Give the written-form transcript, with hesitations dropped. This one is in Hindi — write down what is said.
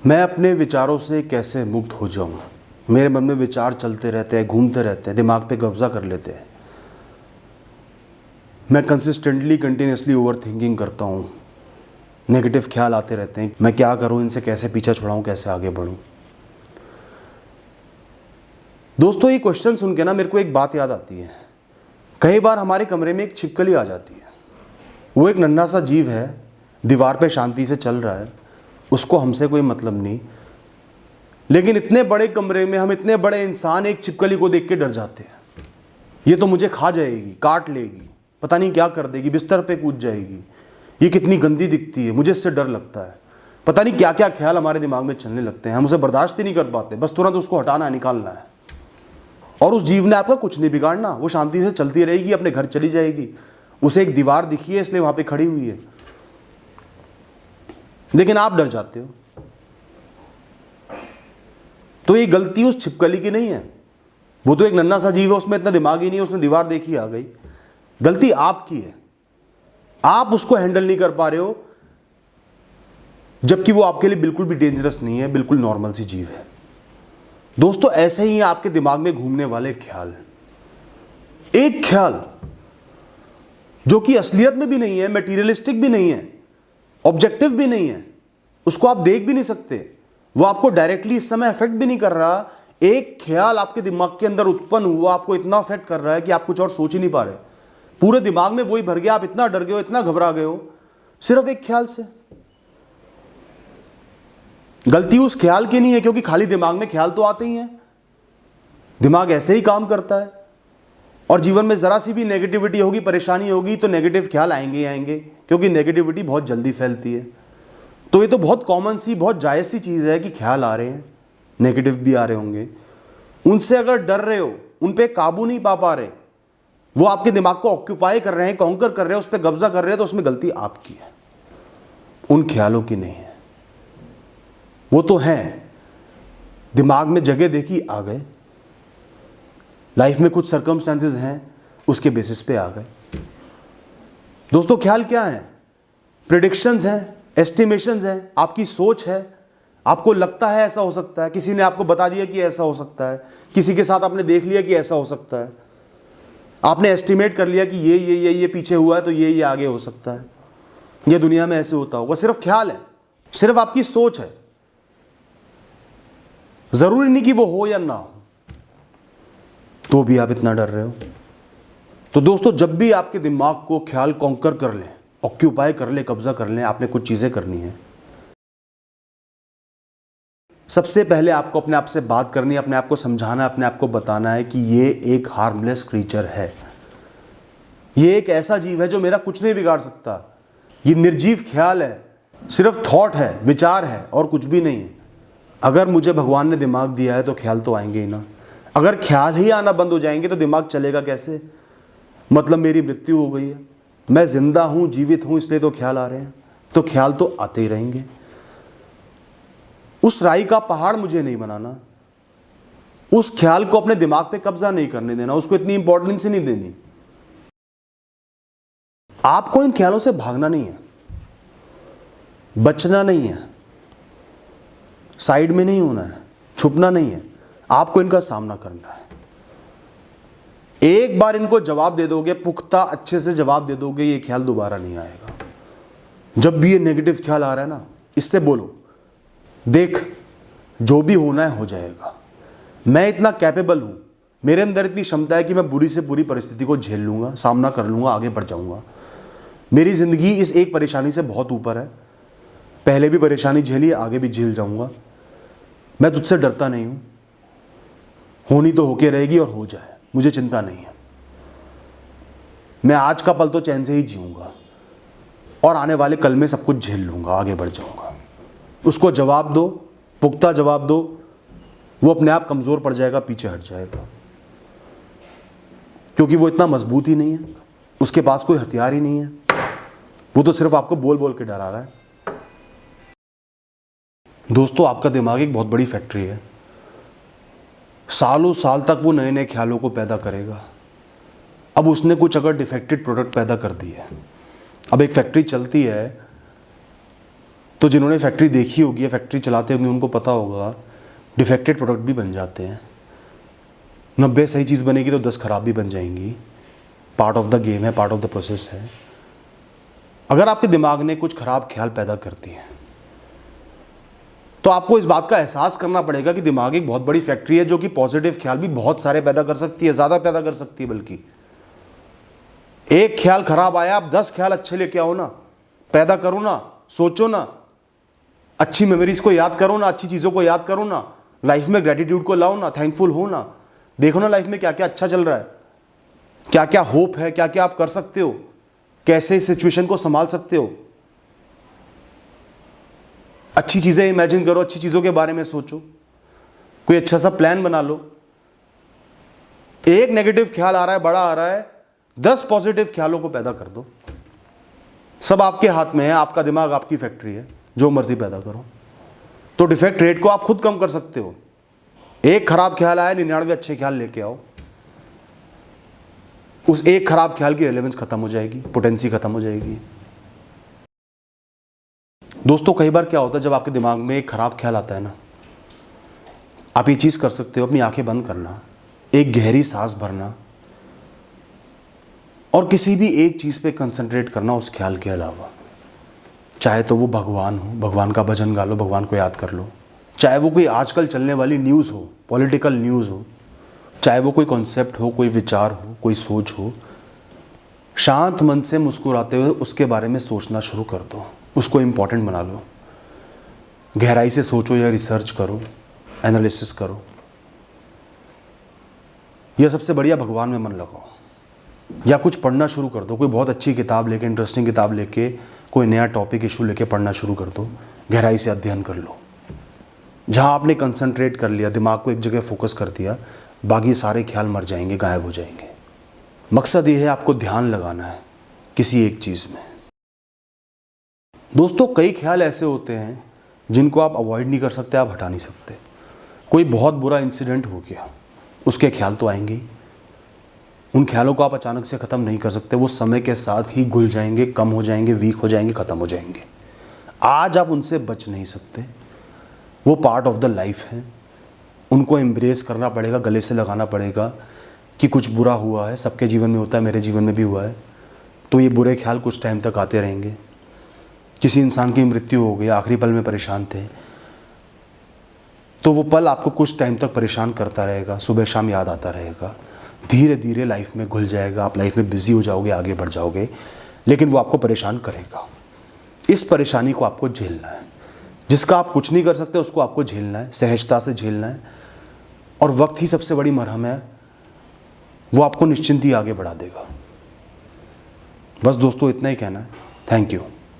मैं अपने विचारों से कैसे मुक्त हो जाऊं? मेरे मन में विचार चलते रहते हैं, घूमते रहते हैं, दिमाग पे कब्जा कर लेते हैं। मैं कंसिस्टेंटली कंटिन्यूसली ओवर थिंकिंग करता हूं। नेगेटिव ख्याल आते रहते हैं। मैं क्या करूं, इनसे कैसे पीछा छुड़ाऊं, कैसे आगे बढ़ूं? दोस्तों, ये क्वेश्चन सुन के ना मेरे को एक बात याद आती है। कई बार हमारे कमरे में एक छिपकली आ जाती है। वो एक नन्हा सा जीव है, दीवार पे शांति से चल रहा है, उसको हमसे कोई मतलब नहीं। लेकिन इतने बड़े कमरे में हम इतने बड़े इंसान एक छिपकली को देख के डर जाते हैं। ये तो मुझे खा जाएगी, काट लेगी, पता नहीं क्या कर देगी, बिस्तर पे कूद जाएगी, ये कितनी गंदी दिखती है, मुझे इससे डर लगता है। पता नहीं क्या क्या ख्याल हमारे दिमाग में चलने लगते हैं। हम उसे बर्दाश्त ही नहीं कर पाते, बस तुरंत उसको हटाना है, निकालना है। और उस जीव ने आपका कुछ नहीं बिगाड़ना, वो शांति से चलती रहेगी, अपने घर चली जाएगी। उसे एक दीवार दिखी है इसलिए वहां पे खड़ी हुई है, लेकिन आप डर जाते हो। तो ये गलती उस छिपकली की नहीं है। वो तो एक नन्हा सा जीव है, उसमें इतना दिमाग ही नहीं है, उसने दीवार देखी, आ गई। गलती आपकी है, आप उसको हैंडल नहीं कर पा रहे हो, जबकि वो आपके लिए बिल्कुल भी डेंजरस नहीं है, बिल्कुल नॉर्मल सी जीव है। दोस्तों, ऐसे ही आपके दिमाग में घूमने वाले ख्याल, एक ख्याल जो कि असलियत में भी नहीं है, मटेरियलिस्टिक भी नहीं है, ऑब्जेक्टिव भी नहीं है, उसको आप देख भी नहीं सकते, वो आपको डायरेक्टली इस समय अफेक्ट भी नहीं कर रहा। एक ख्याल आपके दिमाग के अंदर उत्पन्न हुआ, आपको इतना अफेक्ट कर रहा है कि आप कुछ और सोच ही नहीं पा रहे। पूरे दिमाग में वही भर गया, आप इतना डर गए हो, इतना घबरा गए हो, सिर्फ एक ख्याल से। गलती उस ख्याल की नहीं है, क्योंकि खाली दिमाग में ख्याल तो आते ही हैं। दिमाग ऐसे ही काम करता है, और जीवन में जरा सी भी नेगेटिविटी होगी, परेशानी होगी, तो नेगेटिव ख्याल आएंगे ही आएंगे, क्योंकि नेगेटिविटी बहुत जल्दी फैलती है। तो ये तो बहुत कॉमन सी, बहुत जायज़ सी चीज़ है कि ख्याल आ रहे हैं, नेगेटिव भी आ रहे होंगे। उनसे अगर डर रहे हो, उन पे काबू नहीं पा रहे, वो आपके दिमाग को ऑक्यूपाई कर रहे हैं, कॉन्कर कर रहे हैं, उस पर कब्जा कर रहे हैं, तो उसमें गलती आपकी है, उन ख्यालों की नहीं है। वो तो हैं, दिमाग में जगह देखी, आ गए। लाइफ में कुछ सर्कमस्टेंसेस हैं, उसके बेसिस पे आ गए। दोस्तों, ख्याल क्या है? प्रेडिक्शंस हैं, एस्टिमेशंस हैं, आपकी सोच है। आपको लगता है ऐसा हो सकता है, किसी ने आपको बता दिया कि ऐसा हो सकता है, किसी के साथ आपने देख लिया कि ऐसा हो सकता है, आपने एस्टिमेट कर लिया कि ये पीछे हुआ है, तो ये आगे हो सकता है, ये दुनिया में ऐसे होता होगा। सिर्फ ख्याल है, सिर्फ आपकी सोच है। जरूरी नहीं कि वो हो या ना हो, तो भी आप इतना डर रहे हो। तो दोस्तों, जब भी आपके दिमाग को ख्याल कॉन्कर कर लें, ऑक्यूपाई कर ले, कब्जा कर लें, आपने कुछ चीजें करनी है। सबसे पहले आपको अपने आप से बात करनी है, अपने आप को समझाना है, अपने आप को बताना है कि ये एक हार्मलेस क्रीचर है, ये एक ऐसा जीव है जो मेरा कुछ नहीं बिगाड़ सकता। ये निर्जीव ख्याल है, सिर्फ थॉट है, विचार है, और कुछ भी नहीं है। अगर मुझे भगवान ने दिमाग दिया है तो ख्याल तो आएंगे ही ना। अगर ख्याल ही आना बंद हो जाएंगे तो दिमाग चलेगा कैसे? मतलब मेरी मृत्यु हो गई है, मैं जिंदा हूं, जीवित हूं, इसलिए तो ख्याल आ रहे हैं, तो ख्याल तो आते ही रहेंगे। उस राई का पहाड़ मुझे नहीं बनाना, उस ख्याल को अपने दिमाग पे कब्जा नहीं करने देना, उसको इतनी इंपॉर्टेंस ही नहीं देनी। आपको इन ख्यालों से भागना नहीं है, बचना नहीं है, साइड में नहीं होना है, छुपना नहीं है, आपको इनका सामना करना है। एक बार इनको जवाब दे दोगे, पुख्ता अच्छे से जवाब दे दोगे, ये ख्याल दोबारा नहीं आएगा। जब भी ये नेगेटिव ख्याल आ रहा है ना, इससे बोलो, देख, जो भी होना है हो जाएगा, मैं इतना कैपेबल हूं, मेरे अंदर इतनी क्षमता है कि मैं बुरी से बुरी परिस्थिति को झेल लूंगा, सामना कर लूंगा, आगे बढ़ जाऊंगा। मेरी जिंदगी इस एक परेशानी से बहुत ऊपर है, पहले भी परेशानी झेली, आगे भी झेल जाऊंगा। मैं तुझसे डरता नहीं हूं, होनी तो होके रहेगी और हो जाए, मुझे चिंता नहीं है। मैं आज का पल तो चैन से ही जीऊंगा, और आने वाले कल में सब कुछ झेल लूंगा, आगे बढ़ जाऊंगा। उसको जवाब दो, पुख्ता जवाब दो, वो अपने आप कमजोर पड़ जाएगा, पीछे हट जाएगा, क्योंकि वो इतना मजबूत ही नहीं है, उसके पास कोई हथियार ही नहीं है, वो तो सिर्फ आपको बोल बोल के डरा रहा है। दोस्तों, आपका दिमाग एक बहुत बड़ी फैक्ट्री है, सालों साल तक वो नए नए ख्यालों को पैदा करेगा। अब उसने कुछ अगर डिफेक्टेड प्रोडक्ट पैदा कर दी है, अब एक फैक्ट्री चलती है तो जिन्होंने फैक्ट्री देखी होगी या फैक्ट्री चलाते होंगे उनको पता होगा डिफेक्टेड प्रोडक्ट भी बन जाते हैं। 90 सही चीज़ बनेगी तो 10 खराब भी बन जाएंगी। पार्ट ऑफ द गेम है, पार्ट ऑफ द प्रोसेस है। अगर आपके दिमाग ने कुछ खराब ख्याल पैदा कर दिए हैं तो आपको इस बात का एहसास करना पड़ेगा कि दिमाग एक बहुत बड़ी फैक्ट्री है जो कि पॉजिटिव ख्याल भी बहुत सारे पैदा कर सकती है, ज़्यादा पैदा कर सकती है। बल्कि एक ख्याल खराब आया, आप 10 ख्याल अच्छे लेके आओ ना, पैदा करो ना, सोचो ना, अच्छी मेमोरीज को याद करो ना, अच्छी चीज़ों को याद करो ना, लाइफ में ग्रेटिट्यूड को लाओ ना, थैंकफुल हो ना, देखो ना लाइफ में क्या क्या अच्छा चल रहा है, क्या क्या होप है, क्या क्या आप कर सकते हो, कैसे इस सिचुएशन को संभाल सकते हो। अच्छी चीज़ें इमेजिन करो, अच्छी चीज़ों के बारे में सोचो, कोई अच्छा सा प्लान बना लो। एक नेगेटिव ख्याल आ रहा है, बड़ा आ रहा है, 10 पॉजिटिव ख्यालों को पैदा कर दो। सब आपके हाथ में है, आपका दिमाग आपकी फैक्ट्री है, जो मर्जी पैदा करो। तो डिफेक्ट रेट को आप खुद कम कर सकते हो। एक खराब ख्याल आया, 99 अच्छे ख्याल लेके आओ। उस एक खराब ख्याल की रेलेवेंस खत्म हो जाएगी, पोटेंसी खत्म हो जाएगी। दोस्तों कई बार क्या होता है, जब आपके दिमाग में एक खराब ख्याल आता है ना, आप ये चीज़ कर सकते हो, अपनी आंखें बंद करना, एक गहरी सांस भरना और किसी भी एक चीज़ पे कंसंट्रेट करना उस ख्याल के अलावा। चाहे तो वो भगवान हो, भगवान का भजन गा लो, भगवान को याद कर लो। चाहे वो कोई आजकल चलने वाली न्यूज़ हो, पॉलिटिकल न्यूज़ हो, चाहे वो कोई कॉन्सेप्ट हो, कोई विचार हो, कोई सोच हो, शांत मन से मुस्कुराते हुए उसके बारे में सोचना शुरू कर दो, उसको इम्पॉर्टेंट बना लो। गहराई से सोचो या रिसर्च करो, एनालिसिस करो, यह सबसे बढ़िया भगवान में मन लगाओ। या कुछ पढ़ना शुरू कर दो, कोई बहुत अच्छी किताब लेके, इंटरेस्टिंग किताब लेके, कोई नया टॉपिक इशू लेके पढ़ना शुरू कर दो, गहराई से अध्ययन कर लो। जहाँ आपने कंसंट्रेट कर लिया, दिमाग को एक जगह फोकस कर दिया, बाकी सारे ख्याल मर जाएंगे, गायब हो जाएंगे। मकसद ये है आपको ध्यान लगाना है किसी एक चीज़ में। दोस्तों कई ख्याल ऐसे होते हैं जिनको आप अवॉइड नहीं कर सकते, आप हटा नहीं सकते। कोई बहुत बुरा इंसिडेंट हो गया, उसके ख्याल तो आएंगे ही। उन ख्यालों को आप अचानक से ख़त्म नहीं कर सकते, वो समय के साथ ही घुल जाएंगे, कम हो जाएंगे, वीक हो जाएंगे, ख़त्म हो जाएंगे। आज आप उनसे बच नहीं सकते, वो पार्ट ऑफ द लाइफ है। उनको एम्ब्रेस करना पड़ेगा, गले से लगाना पड़ेगा कि कुछ बुरा हुआ है, सबके जीवन में होता है, मेरे जीवन में भी हुआ है। तो ये बुरे ख्याल कुछ टाइम तक आते रहेंगे। किसी इंसान की मृत्यु हो गई, आखिरी पल में परेशान थे, तो वो पल आपको कुछ टाइम तक परेशान करता रहेगा, सुबह शाम याद आता रहेगा। धीरे धीरे लाइफ में घुल जाएगा, आप लाइफ में बिजी हो जाओगे, आगे बढ़ जाओगे, लेकिन वो आपको परेशान करेगा। इस परेशानी को आपको झेलना है। जिसका आप कुछ नहीं कर सकते उसको आपको झेलना है, सहजता से झेलना है। और वक्त ही सबसे बड़ी मरहम है, वो आपको निश्चिंत ही आगे बढ़ा देगा। बस दोस्तों इतना ही कहना है। Thank you.